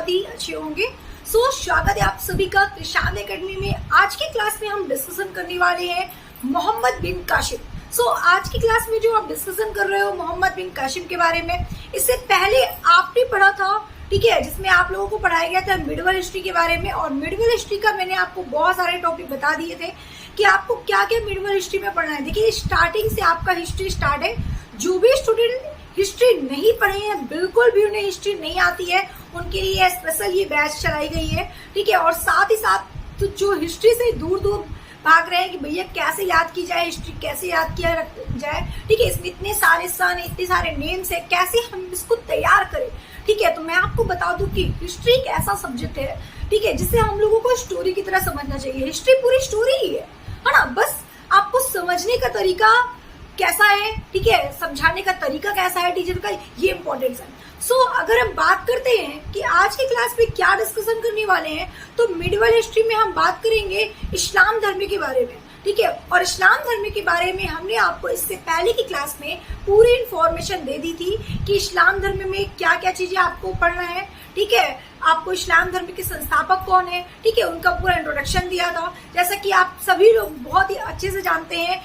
बहुत ही अच्छे होंगे। स्वागत है आप सभी का त्रिशाल एकेडमी में। आज की क्लास में हम डिस्कशन करने वाले हैं मोहम्मद बिन कासिम। आज की क्लास में जो आप डिस्कशन कर रहे हो मोहम्मद बिन कासिम के बारे में, इससे पहले आपने पढ़ा था, ठीक है, जिसमें आप लोगों को पढ़ाया गया था मिडवल हिस्ट्री के बारे में। और मिडवल हिस्ट्री का मैंने आपको बहुत सारे टॉपिक बता दिए थे कि आपको क्या क्या मिडवल हिस्ट्री में पढ़ना है। देखिए, स्टार्टिंग से आपका हिस्ट्री स्टार्ट है। जो भी स्टूडेंट हिस्ट्री नहीं पढ़े हैं, बिल्कुल भी उन्हें हिस्ट्री नहीं आती है, उनके लिए स्पेशल ये बैच चलाई गई है, ठीक है। और साथ ही साथ तो जो हिस्ट्री से दूर दूर भाग रहे हैं कि भैया कैसे याद की जाए, हिस्ट्री कैसे याद किया जाए, ठीक है, इसमें इतने सारे सन, इतने सारे नेम्स है, कैसे हम इसको तैयार करें, ठीक है। तो मैं आपको बता दूं कि हिस्ट्री एक ऐसा सब्जेक्ट है, ठीक है, जिसे हम लोगों को स्टोरी की तरह समझना चाहिए। हिस्ट्री पूरी स्टोरी ही है ना। बस आपको समझने का तरीका कैसा है, ठीक है, समझाने का तरीका कैसा है टीचर का, ये इंपॉर्टेंट है। अगर हम बात करते हैं कि आज की क्लास में क्या डिस्कशन करने वाले हैं, तो मिडवल हिस्ट्री में हम बात करेंगे इस्लाम धर्म के बारे में, ठीक है। और इस्लाम धर्म के बारे में हमने आपको इससे पहले की क्लास में पूरी इंफॉर्मेशन दे दी थी कि इस्लाम धर्म में क्या क्या चीजें आपको पढ़ना है, ठीक है। आपको इस्लाम धर्म के संस्थापक कौन है, ठीक है, उनका पूरा इंट्रोडक्शन दिया था। जैसा कि आप सभी लोग बहुत ही अच्छे से जानते हैं,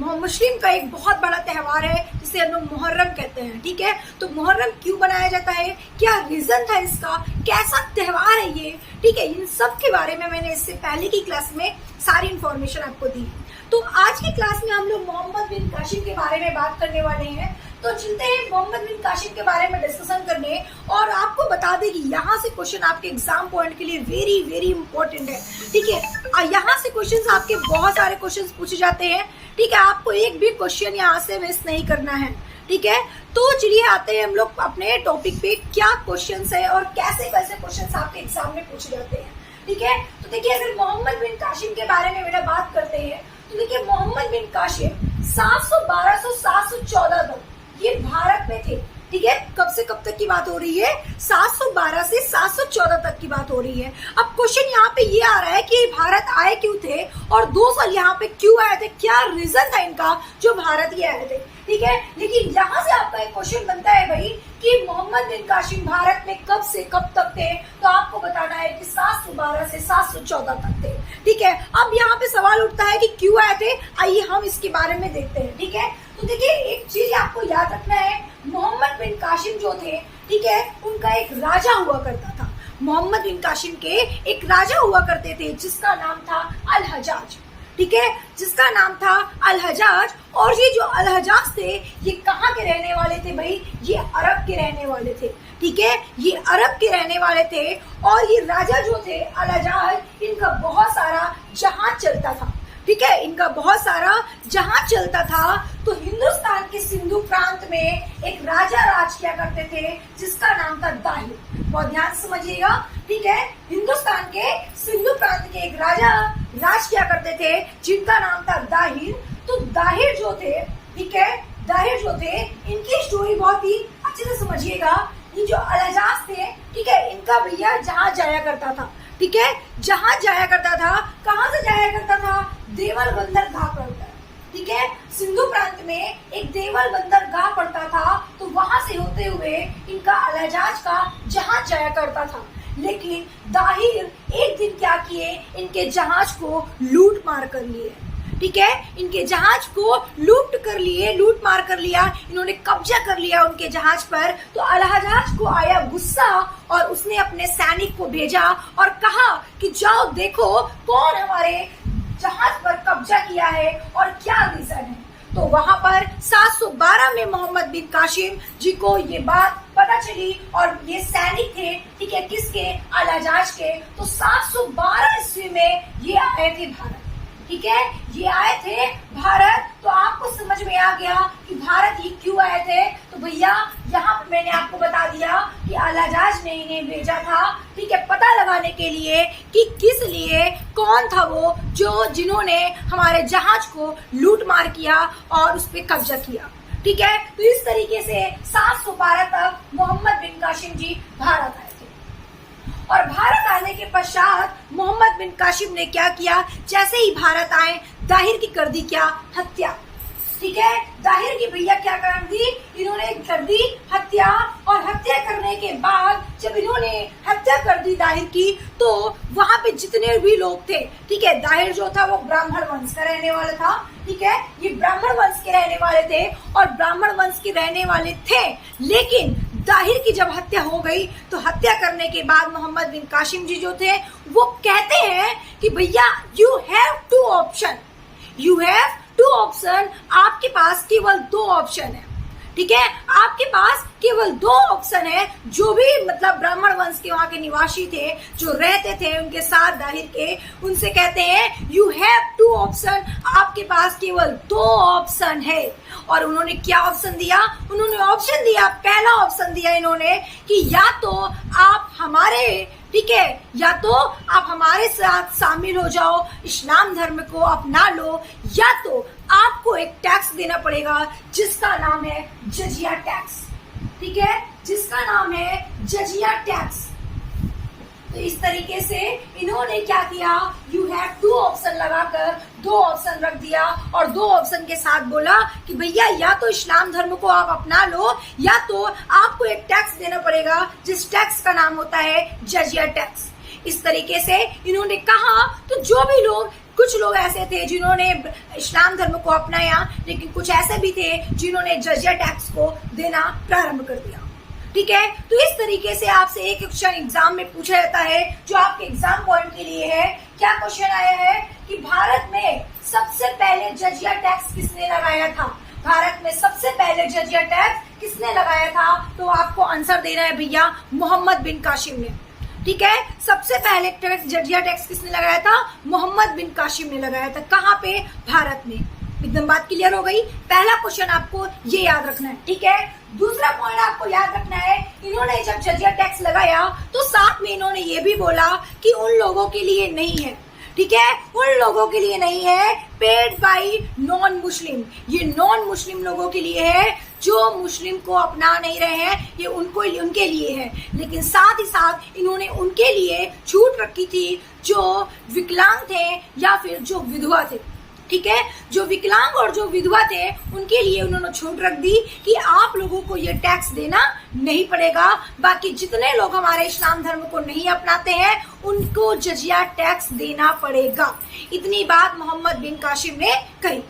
मुस्लिम का एक बहुत बड़ा त्योहार है जिसे हम लोग मुहर्रम कहते हैं, ठीक है। तो मुहर्रम क्यों बनाया जाता है, क्या रीजन था इसका, कैसा त्योहार है ये, ठीक है, इन सब के बारे में मैंने इससे पहले की क्लास में सारी इंफॉर्मेशन आपको दी। तो आज की क्लास में हम लोग मोहम्मद बिन कासिम के बारे में बात करने वाले हैं। तो चलते हैं मोहम्मद बिन कासिम के बारे में डिस्कशन करने। और आपको बता दें कि यहाँ से क्वेश्चन आपके एग्जाम पॉइंट के लिए वेरी वेरी इंपॉर्टेंट है, ठीक है। यहाँ से क्वेश्चन आपके बहुत सारे क्वेश्चन पूछे जाते हैं, ठीक है। आपको एक भी क्वेश्चन यहाँ से मिस नहीं करना है, ठीक है। तो चलिए आते हैं हम लोग अपने टॉपिक पे, क्या क्वेश्चन है और कैसे कैसे क्वेश्चन आपके एग्जाम में पूछे जाते हैं, ठीक है। तो देखिए, अगर मोहम्मद बिन कासिम के बारे में मेरा बात करते हैं तो देखिए, मोहम्मद बिन कासिम 712 से 714 तक ये भारत में थे, ठीक है। कब से कब तक की बात हो रही है, 712 से 714 तक की बात हो रही है। अब क्वेश्चन यहाँ पे ये आ रहा है कि भारत आए क्यों थे और 2 साल यहाँ पे क्यों आए थे, क्या रीजन था इनका जो भारत ये आए थे, ठीक है। लेकिन यहाँ से आपका एक क्वेश्चन बनता है भाई कि मोहम्मद बिन कासिम भारत में कब से कब तक थे, तो आपको बताना है कि 712 से 714 तक थे, ठीक है। अब यहाँ पे सवाल उठता है कि क्यों आए थे, आइए हम इसके बारे में देखते हैं, ठीक है। तो देखिए, एक चीज आपको याद रखना है, मोहम्मद बिन कासिम जो थे, ठीक है, उनका एक राजा हुआ करता था। मोहम्मद बिन कासिम के एक राजा हुआ करते थे जिसका नाम था अल हजाज, ठीक है, जिसका नाम था अल हजाज। और ये जो अल हजाज थे, ये कहाँ के रहने वाले थे भाई, ये अरब के रहने वाले थे, ठीक है, ये अरब के रहने वाले थे। और ये राजा जो थे अल हजाज, इनका बहुत सारा जहाज चलता था, ठीक है, इनका बहुत सारा जहाज चलता था। तो हिंदुस्तान के सिंधु प्रांत में एक राजा राज किया करते थे जिसका नाम था दाहिर। बहुत ध्यान से समझिएगा, ठीक है। हिंदुस्तान के सिंधु प्रांत के एक राजा राज किया करते थे जिनका नाम था दाहिर। तो दाहिर जो थे, ठीक है, दाहिर जो थे, इनकी स्टोरी बहुत ही अच्छे से समझिएगा। ये जो अल हजाज थे, ठीक है, इनका भैया जहाज जाया करता था, ठीक है, जहाज जाया करता था। कहाँ से जाया करता था, देवल बंदरगाह पड़ता है, ठीक है, सिंधु प्रांत में एक देवल बंदरगाह पड़ता था। तो वहां से होते हुए इनका अल हजाज का जहाज जाया करता था। लेकिन दाहिर एक दिन क्या किए, इनके जहाज को लूट मार कर लिए, ठीक है, इनके जहाज को लूट मार कर लिया, इन्होंने कब्जा कर लिया उनके जहाज पर। तो अल हजाज को आया गुस्सा और उसने अपने सैनिक को भेजा और कहा कि जाओ देखो कौन हमारे जहाज पर कब्जा किया है और क्या रीजन है। तो वहां पर 712 में मोहम्मद बिन कासिम जी को ये बात पता चली और ये सैनिक थे, ठीक है, किसके, अल हजाज के। तो 712 ईस्वी में ये आए थे भारत, ठीक है, ये आए थे भारत। तो आपको समझ में आ गया कि भारत ये क्यों आए थे। तो भैया यहाँ पे मैंने आपको बता दिया कि अल हजाज ने इन्हें भेजा था, ठीक है, पता लगाने के लिए कि किस लिए, कौन था वो जो जिन्होंने हमारे जहाज को लूट मार किया और उस पर कब्जा किया, ठीक है। तो इस तरीके से 712 तक मोहम्मद बिन कासिम जी भारत आए थे। और भारत आने के पश्चात मोहम्मद बिन कासिम ने क्या किया, जैसे ही भारत आए दाहिर की कर दी क्या, हत्या। ठीक है। दाहिर की भैया क्या कर दी, इन्होंने कर दी हत्या, और हत्या करने के बाद जब इन्होंने हत्या कर दी दाहिर की, तो वहां पे जितने भी लोग थे, ठीक है, दाहिर जो था वो ब्राह्मण वंश का रहने वाला था, ठीक है, ये ब्राह्मण वंश के रहने वाले थे और ब्राह्मण वंश के रहने वाले थे। लेकिन दाहिर की जब हत्या हो गई तो हत्या करने के बाद मोहम्मद बिन कासिम जी जो थे वो कहते हैं कि भैया you have two option, you have two option, आपके पास केवल दो ऑप्शन है, ठीक है, आपके पास केवल दो ऑप्शन है। जो भी मतलब ब्राह्मण वंश के वहां के निवासी थे, जो रहते थे उनके साथ दाहिर के, उनसे कहते हैं यू हैव टू ऑप्शन, आपके पास केवल दो ऑप्शन है। और उन्होंने क्या ऑप्शन दिया, उन्होंने ऑप्शन दिया, पहला ऑप्शन दिया इन्होंने कि या तो आप हमारे, ठीक है, या तो आप हमारे साथ शामिल हो जाओ, इस्लाम धर्म को अपना लो, या तो आपको एक टैक्स देना पड़ेगा जिसका नाम है जजिया टैक्स, ठीक है, जिसका नाम है जजिया टैक्स। तो इस तरीके से इन्होंने क्या किया, यू हैव टू ऑप्शन लगाकर दो ऑप्शन रख दिया और दो ऑप्शन के साथ बोला कि भैया या तो इस्लाम धर्म को आप अपना लो, या तो आपको एक टैक्स देना पड़ेगा जिस टैक्स का नाम होता है जजिया टैक्स। इस तरीके से इन्होंने कहा। तो जो भी लोग, कुछ लोग ऐसे थे जिन्होंने इस्लाम धर्म को अपनाया, लेकिन कुछ ऐसे भी थे जिन्होंने जजिया टैक्स को देना प्रारंभ कर दिया, ठीक है। तो इस तरीके से आपसे एक क्वेश्चन एग्जाम में पूछा जाता है जो आपके एग्जाम पॉइंट के लिए है। क्या क्वेश्चन आया है कि भारत में सबसे पहले जजिया टैक्स किसने लगाया था, भारत में सबसे पहले जजिया टैक्स किसने लगाया था। तो आपको आंसर देना है भैया मोहम्मद बिन कासिम ने, ठीक है। सबसे पहले जजिया टैक्स किसने लगाया था, मोहम्मद बिन कासिम ने लगाया था। कहाँ पे, भारत में। एकदम बात क्लियर हो गई। पहला क्वेश्चन आपको ये याद रखना है, ठीक है। दूसरा पॉइंट आपको याद रखना है, इन्होंने जब जजिया टैक्स लगाया तो साथ में इन्होंने ये भी बोला कि उन लोगों के लिए नहीं है, ठीक है, उन लोगों के लिए नहीं है, पेड बाई नॉन मुस्लिम, ये नॉन मुस्लिम लोगों के लिए है जो मुस्लिम को अपना नहीं रहे हैं, ये उनके लिए है। लेकिन साथ ही साथ इन्होंने उनके लिए छूट रखी थी जो विकलांग थे या फिर जो विधवा थे, ठीक है, जो विकलांग और जो विधवा थे उनके लिए उन्होंने छूट रख दी कि आप लोगों को ये टैक्स देना नहीं पड़ेगा। बाकी जितने लोग हमारे इस्लाम धर्म को नहीं अपनाते हैं उनको जजिया टैक्स देना पड़ेगा। इतनी बात मोहम्मद बिन कासिम ने कही।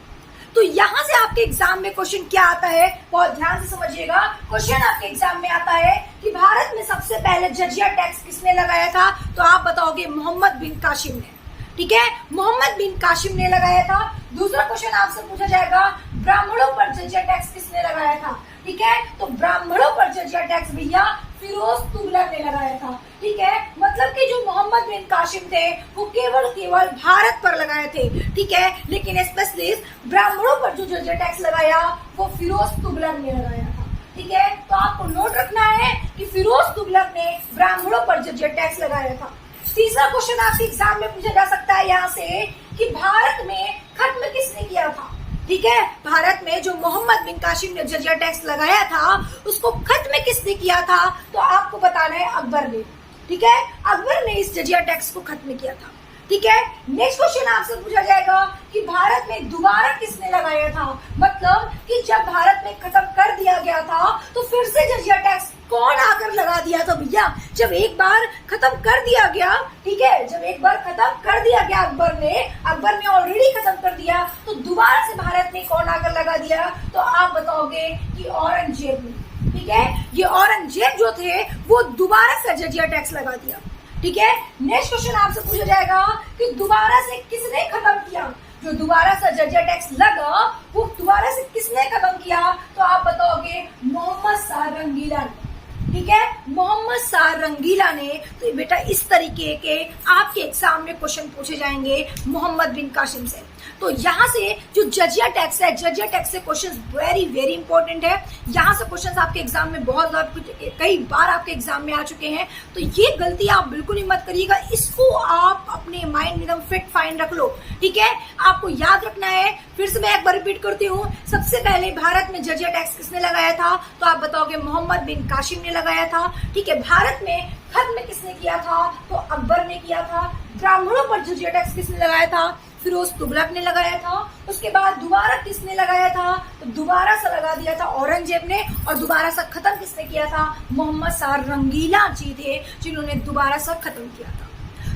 तो यहाँ से आपके एग्जाम में क्वेश्चन क्या आता है, बहुत ध्यान से समझिएगा। क्वेश्चन आपके एग्जाम में आता है कि भारत में सबसे पहले जजिया टैक्स किसने लगाया था, तो आप बताओगे मोहम्मद बिन कासिम ने, ठीक है, मोहम्मद बिन कासिम ने लगाया था। दूसरा क्वेश्चन आपसे पूछा जाएगा ब्राह्मणों पर जजिया टैक्स किसने लगाया था, ठीक है, तो ब्राह्मणों पर जजिया टैक्स भैया फिरोज तुगलक ने लगाया था, ठीक है। मतलब कि जो मोहम्मद बिन कासिम थे वो केवल भारत पर लगाए थे, ठीक है, लेकिन स्पेशलिस्ट ब्राह्मणों पर जो जजिया टैक्स लगाया वो फिरोज तुगलक ने लगाया था, ठीक है। तो आपको नोट रखना है कि फिरोज तुगलक ने ब्राह्मणों पर जजिया टैक्स लगाया था। तीसरा क्वेश्चन आपके एग्जाम में पूछा जा सकता है यहाँ से कि भारत में खत्म किसने किया था, ठीक है, भारत में जो मोहम्मद बिन कासिम ने जजिया टैक्स लगाया था उसको खत्म किसने किया था, तो आपको बताना है अकबर ने, ठीक है, अकबर ने इस जजिया टैक्स को खत्म किया था, ठीक है। नेक्स्ट क्वेश्चन आपसे पूछा जाएगा कि भारत में दोबारा किसने लगाया था, मतलब कि जब भारत में खत्म कर दिया गया था तो फिर से जजिया टैक्स कौन आकर लगा दिया था भैया। जब एक बार खत्म कर दिया गया, ठीक है, जब एक बार खत्म कर दिया गया अकबर ने ऑलरेडी खत्म कर दिया, तो दोबारा से भारत में कौन आकर लगा दिया, तो आप बताओगे कि औरंगजेब ने, ठीक है, ये औरंगजेब जो थे वो दोबारा से जजिया टैक्स लगा दिया, ठीक है। नेक्स्ट क्वेश्चन आपसे पूछा जाएगा कि दोबारा से किसने खत्म किया, जो दोबारा से जजिया टैक्स लगा वो दोबारा से किसने खत्म किया, तो आप बताओगे मोहम्मद शाह रंगीला ने, ठीक है, मोहम्मद शाह रंगीला ने। तो बेटा इस तरीके के आपके एग्जाम में क्वेश्चन पूछे जाएंगे मोहम्मद बिन कासिम से। तो यहाँ से जो जजिया टैक्स है, जजिया टैक्स से क्वेश्चन वेरी वेरी इंपॉर्टेंट है। यहाँ से क्वेश्चन आपके एग्जाम में बहुत कई बार आपके एग्जाम में आ चुके हैं, तो ये गलती आप बिल्कुल ही मत करिएगा। इसको आप अपने माइंड में एकदम फिट फाइन रख लो, ठीक है, आपको याद रखना है। फिर से मैं एक बार रिपीट करती हूँ, सबसे पहले भारत में जजिया टैक्स किसने लगाया था, तो आप बताओगे मोहम्मद बिन कासिम ने लगाया था, ठीक है। भारत में खत्म किसने किया था, तो अकबर ने किया था। ब्राह्मणों पर जजिया टैक्स किसने लगाया था, फिरोज तुगलक ने लगाया था। उसके बाद दोबारा किसने लगाया था, तो दोबारा से लगा दिया था औरंगजेब ने, और दोबारा से खत्म किसने किया था, मोहम्मद शाह रंगीला जी थे जिन्होंने दोबारा से खत्म किया था।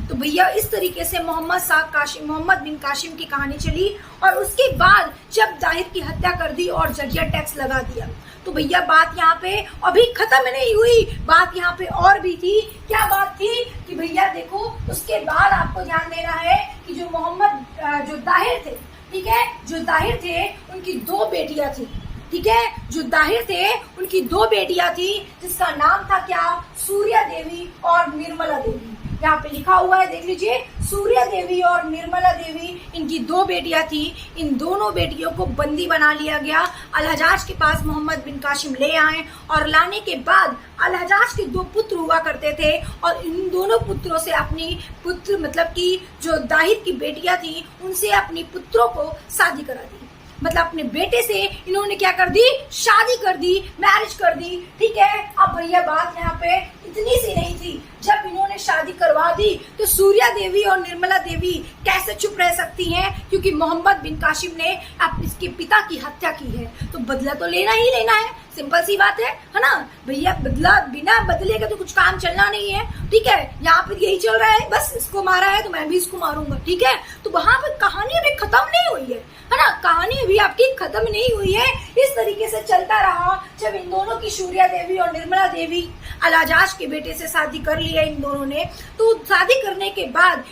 तो भैया इस तरीके से मोहम्मद बिन कासिम की कहानी चली। और उसके बाद जब दाहिर की हत्या कर दी और जजिया टैक्स लगा दिया, तो भैया बात यहाँ पे अभी खत्म नहीं हुई, बात यहाँ पे और भी थी। क्या बात थी कि भैया देखो, उसके बाद आपको ध्यान देना है कि जो दाहिर थे, ठीक है, जो दाहिर थे उनकी 2 बेटियां थी, ठीक है, जो दाहिर थे उनकी 2 बेटियां थी, जिसका नाम था क्या, सूर्या देवी और निर्मला देवी। यहाँ पे लिखा हुआ है, देख लीजिए, सूर्या देवी और निर्मला देवी, इनकी 2 बेटियां थी। इन दोनों बेटियों को बंदी बना लिया गया। अल-हज्जाज के पास मोहम्मद बिन कासिम ले आए, और लाने के बाद अल-हज्जाज के 2 पुत्र हुआ करते थे, और इन दोनों पुत्रों से अपनी पुत्र मतलब कि जो दाहिर की बेटियां थी उनसे अपनी पुत्रों को शादी करा दी। मतलब अपने बेटे से इन्होंने क्या कर दी, शादी कर दी, मैरिज कर दी, ठीक है। अब भैया बात यहाँ पे इतनी सी नहीं थी, जब इन्होंने शादी करवा दी तो सूर्या देवी और निर्मला देवी कैसे चुप रह सकती हैं, क्योंकि मोहम्मद बिन कासिम ने अब इसके पिता की हत्या की है, तो बदला तो लेना ही लेना है, सिंपल सी बात है ना भैया। बदला बिना बदले का तो कुछ काम चलना नहीं है, ठीक है। यहाँ पर यही चल रहा है, बस इसको मारा है तो मैं भी इसको मारूंगा, ठीक है। तो वहां पर कहानी अभी खत्म नहीं हुई है ना, कहानी अभी आपकी खत्म नहीं हुई है। इस तरीके से चलता रहा। जब इन दोनों की सूर्या देवी और निर्मला देवी अल-हज्जाज के बेटे से शादी कर लिया इन दोनों ने, तो शादी करने के बाद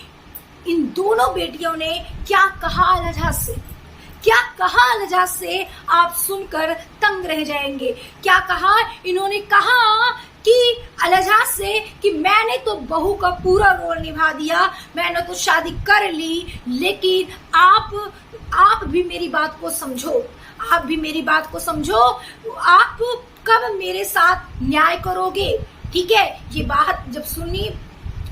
इन दोनों बेटियों ने क्या कहा अल-हज्जाज से, क्या कहा अल-हज्जाज से, आप सुनकर तंग रह जाएंगे। क्या कहा, इन्होंने कहा कि अल-हज्जाज से कि मैंने तो बहू का पूरा रोल निभा दिया, मैंने तो शादी कर ली, लेकिन आप भी मेरी बात को समझो, आप भी मेरी बात को समझो, आप कब मेरे साथ न्याय करोगे, ठीक है। ये बात जब सुनी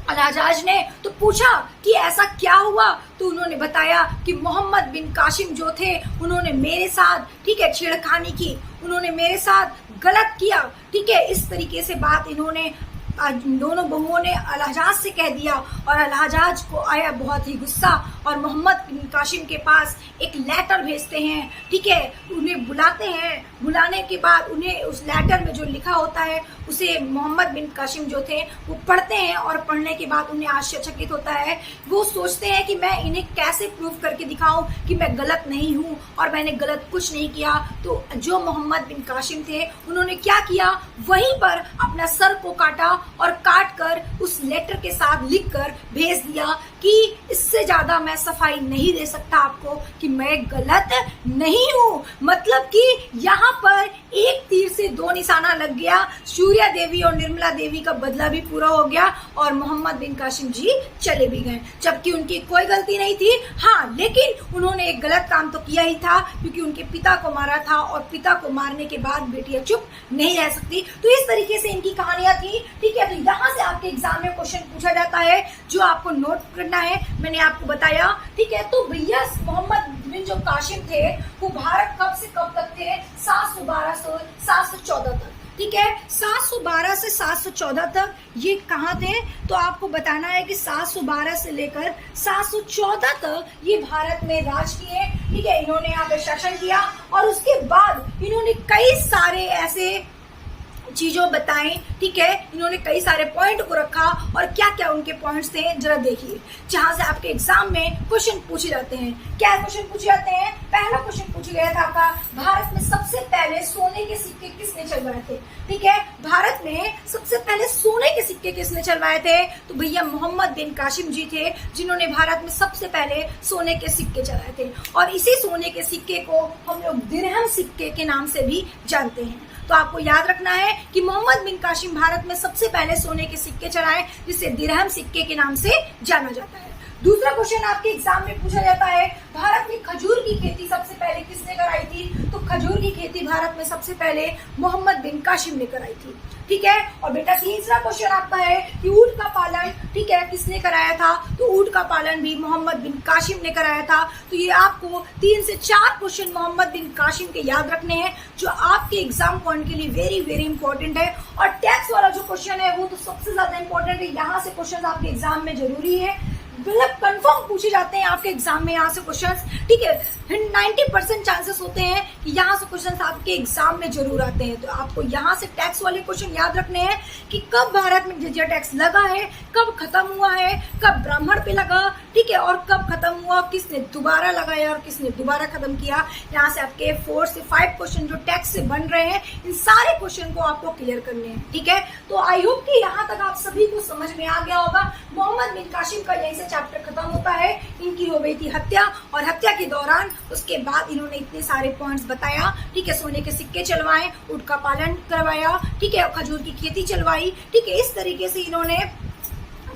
अल-हज्जाज ने तो पूछा कि ऐसा क्या हुआ, तो उन्होंने बताया कि मोहम्मद बिन कासिम जो थे उन्होंने मेरे साथ, ठीक है, छेड़खानी की, उन्होंने मेरे साथ गलत किया, ठीक है। इस तरीके से बात इन्होंने दोनों बहुओं ने अल-हज्जाज से कह दिया, और अल-हज्जाज को आया बहुत ही गुस्सा, और मोहम्मद बिन कासिम के पास एक लेटर भेजते हैं, ठीक है। उन्हें बुलाते हैं, बुलाने के बाद उन्हें उस लेटर में जो लिखा होता है उसे मोहम्मद बिन कासिम जो थे वो पढ़ते हैं, और पढ़ने के बाद उन्हें आश्चर्यचकित होता है। वो सोचते हैं कि मैं इन्हें कैसे प्रूव करके दिखाऊं कि मैं गलत नहीं हूं और मैंने गलत कुछ नहीं किया। तो जो मोहम्मद बिन कासिम थे उन्होंने क्या किया, वहीं पर अपना सर को काटा, और काट कर उस लेटर के साथ लिख कर भेज दिया कि इससे ज्यादा मैं सफाई नहीं दे सकता आपको कि मैं गलत नहीं हूं। मतलब कि यहाँ पर एक तीर से 2 निशाना लग गया, सूर्या देवी और निर्मला देवी का बदला भी पूरा हो गया, और मोहम्मद बिन कासिम जी चले भी गए, जबकि उनकी कोई गलती नहीं थी। हाँ, लेकिन उन्होंने एक गलत काम तो किया ही था, क्योंकि उनके पिता को मारा था, और पिता को मारने के बाद बेटियां चुप नहीं रह सकती। तो इस तरीके से इनकी कहानियां थी, ठीक है। तो यहाँ से आपके एग्जाम में क्वेश्चन पूछा जाता है, जो आपको नोट करना है, मैंने आपको बताया, ठीक है। तो भैया मोहम्मद बिन जो कासिम थे वो भारत कब से कब तक थे, 714 तक, ठीक है। 712 से 714 तक ये कहाँ थे, तो आपको बताना है कि 712 से लेकर 714 तक ये भारत में राज किए, ठीक है। इन्होंने यहाँ पे शासन किया, और उसके बाद इन्होंने कई सारे ऐसे चीजों बताएं, ठीक है। इन्होंने कई सारे पॉइंट को रखा, और क्या क्या उनके पॉइंट्स थे जरा देखिए, जहां से आपके एग्जाम में क्वेश्चन पूछे जाते हैं। क्या क्वेश्चन पूछे जाते हैं, पहला क्वेश्चन पूछा गया था आपका, भारत में सबसे पहले सोने के सिक्के किसने चलवाए थे, ठीक है। भारत में सबसे पहले सोने के सिक्के किसने चलवाए थे, तो भैया मोहम्मद बिन कासिम जी थे, जिन्होंने भारत में सबसे पहले सोने के सिक्के चलाए थे। और इसी सोने के सिक्के को हम लोग दिरहम सिक्के के नाम से भी जानते हैं। तो आपको याद रखना है कि मोहम्मद बिन कासिम भारत में सबसे पहले सोने के सिक्के चलाए, जिसे दिरहम सिक्के के नाम से जाना जाता है। दूसरा क्वेश्चन आपके एग्जाम में पूछा जाता है, भारत में खजूर की खेती सबसे पहले किसने कराई थी, तो खजूर की खेती भारत में सबसे पहले मोहम्मद बिन कासिम ने कराई थी, ठीक है। और बेटा तीसरा क्वेश्चन आपका है कि ऊंट का पालन, ठीक है, किसने कराया था, तो ऊंट का पालन भी मोहम्मद बिन कासिम ने कराया था। तो ये आपको 3 से 4 क्वेश्चन मोहम्मद बिन कासिम के याद रखने हैं, जो आपके एग्जाम पॉइंट के लिए वेरी वेरी इंपॉर्टेंट है। और टैक्स वाला जो क्वेश्चन है वो तो सबसे ज्यादा इंपॉर्टेंट है, यहाँ से क्वेश्चन आपके एग्जाम में जरूरी है। मतलब कंफर्म पूछे जाते हैं आपके एग्जाम में यहाँ से क्वेश्चंस, ठीक है। 90% चांसेस होते हैं कि यहाँ से क्वेश्चंस आपके एग्जाम में जरूर आते हैं। तो आपको यहाँ से टैक्स वाले क्वेश्चन याद रखने हैं कि कब भारत में जजिया टैक्स लगा है, कब खत्म हुआ है, कब ब्राह्मण पे लगा, ठीक है, और कब खत्म हुआ, किसने दोबारा लगाया और किसने दोबारा खत्म किया। यहाँ से आपके 4 से 5 क्वेश्चन जो टैक्स से बन रहे हैं, इन सारे क्वेश्चन को आपको क्लियर करने हैं, ठीक है। तो आई होप कि यहाँ तक आप सभी को समझ में आ गया होगा। मोहम्मद बिन कासिम का यहीं से चैप्टर खत्म होता है। इनकी हो गई थी हत्या, और हत्या के दौरान उसके बाद इन्होंने इतने सारे पॉइंट्स बताया, ठीक है। सोने के सिक्के चलवाए, ऊंट का पालन करवाया, ठीक है, खजूर की खेती चलवाई, ठीक है, इस तरीके से इन्होंने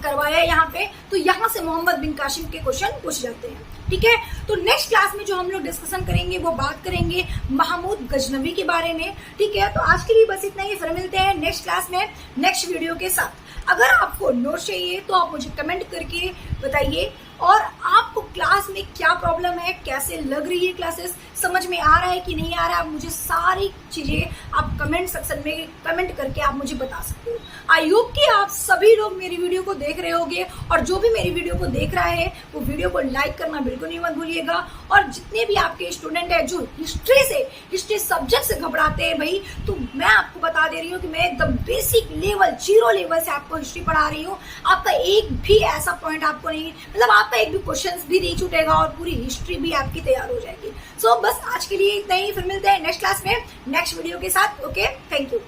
करवाया यहाँ पे। तो यहाँ से मोहम्मद बिन कासिम के क्वेश्चन पूछ जाते हैं, ठीक है। तो नेक्स्ट क्लास में जो हम लोग डिस्कशन करेंगे वो बात करेंगे महमूद गजनवी के बारे में, ठीक है। तो आज के लिए बस इतना ही, फिर मिलते हैं नेक्स्ट क्लास में नेक्स्ट वीडियो के साथ। अगर आपको नोट चाहिए तो आप मुझे कमेंट करके बताइए, और आपको क्लास में क्या प्रॉब्लम है, कैसे लग रही है क्लासेस, समझ में आ रहा है कि नहीं आ रहा है, आप मुझे सारी चीजें आप कमेंट सेक्शन में कमेंट करके आप मुझे बता सकते हो। आई होप कि आप सभी लोग मेरी वीडियो को देख रहे होंगे, और जो भी मेरी वीडियो को देख रहा है वो वीडियो को लाइक करना बिल्कुल नहीं मत भूलिएगा। और जितने भी आपके स्टूडेंट है जो हिस्ट्री सब्जेक्ट से घबराते हैं भाई, तो मैं आपको बता दे रही हूँ कि मैं एकदम बेसिक लेवल, 0 लेवल से आपको हिस्ट्री पढ़ा रही हूँ। आपका एक भी ऐसा पॉइंट आपको नहीं, मतलब आपका एक भी क्वेश्चंस भी नहीं छूटेगा, और पूरी हिस्ट्री भी आपकी तैयार हो जाएगी। सो बस आज के लिए इतना ही, फिर मिलते हैं नेक्स्ट क्लास में नेक्स्ट वीडियो के साथ। Okay, thank you.